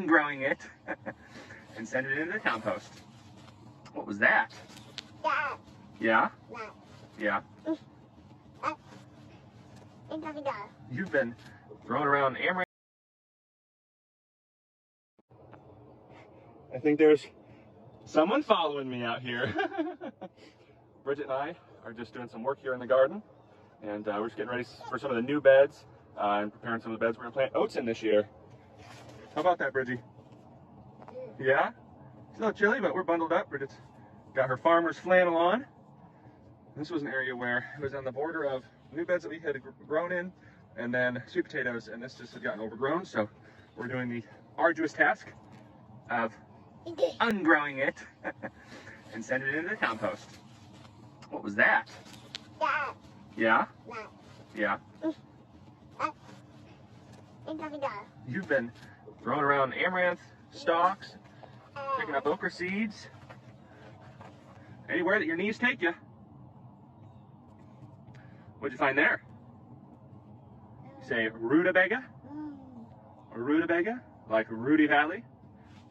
ungrowing it and send it into the compost. What was that? Yeah? Yeah. You've been throwing around amaranth. I think there's someone following me out here. Bridget and I are just doing some work here in the garden, and we're just getting ready for some of the new beds and preparing some of the beds we're going to plant oats in this year. How about that, Bridgie? Yeah? It's a little chilly, but we're bundled up. Bridget's got her farmer's flannel on. This was an area where it was on the border of new beds that we had grown in, and then sweet potatoes, and this just had gotten overgrown, so we're doing the arduous task of ungrowing it and send it into the compost. What was that? Yeah? Yeah. You've been throwing around amaranth stalks, picking up okra seeds, anywhere that your knees take you. What'd you find there? Say rutabaga? Or rutabaga? Like Rudy Valley?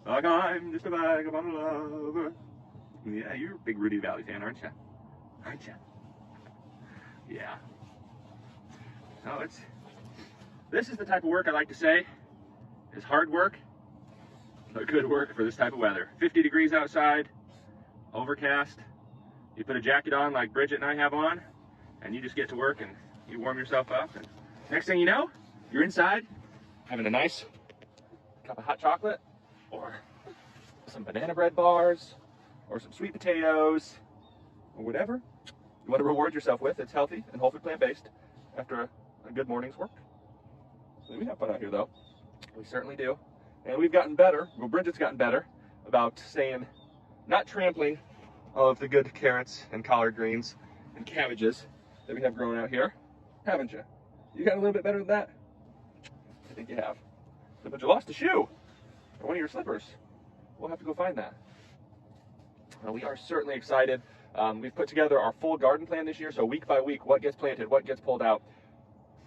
Like I'm just a vagabond lover. Yeah, you're a big Rudy Valley fan, aren't you? Aren't you? Yeah. Oh, this is the type of work I like to say is hard work, but good work for this type of weather. 50 degrees outside, overcast. You put a jacket on like Bridget and I have on, and you just get to work and you warm yourself up, and next thing you know, you're inside having a nice cup of hot chocolate, or some banana bread bars, or some sweet potatoes, or whatever you want to reward yourself with. It's healthy and whole food plant-based after a good morning's work. So we have fun out here, though. We certainly do. And we've gotten better, well, Bridget's gotten better about not trampling all of the good carrots and collard greens and cabbages that we have growing out here, haven't you? You got a little bit better than that? I think you have. But you lost a shoe, or one of your slippers. We'll have to go find that. We are certainly excited. We've put together our full garden plan this year, so week by week, what gets planted, what gets pulled out.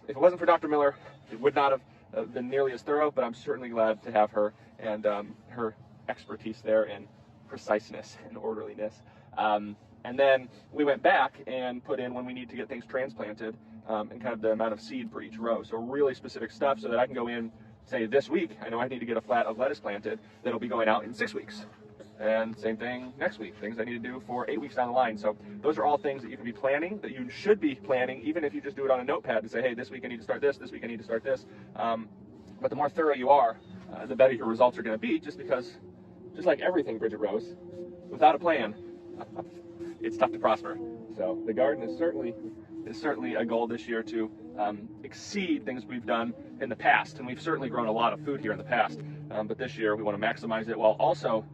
If it wasn't for Dr. Miller, it would not have been nearly as thorough, but I'm certainly glad to have her and her expertise there in preciseness and orderliness. And then we went back and put in when we need to get things transplanted and kind of the amount of seed for each row. So really specific stuff so that I can go in, say this week, I know I need to get a flat of lettuce planted that'll be going out in 6 weeks. And same thing next week, things I need to do for 8 weeks down the line. So those are all things that you can be planning, that you should be planning, even if you just do it on a notepad to say, hey, this week I need to start this week I need to start this. But the more thorough you are, the better your results are going to be, just because, just like everything, Bridget Rose, without a plan, it's tough to prosper. So the garden is certainly a goal this year to exceed things we've done in the past. And we've certainly grown a lot of food here in the past. But this year we want to maximize it, while also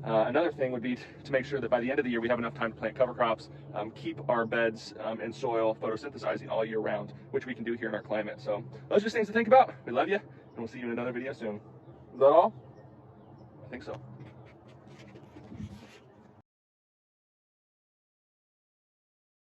another thing would be to make sure that by the end of the year we have enough time to plant cover crops, keep our beds and soil photosynthesizing all year round, which we can do here in our climate. So those are just things to think about. We love you, and we'll see you in another video soon. Is that all? I think so.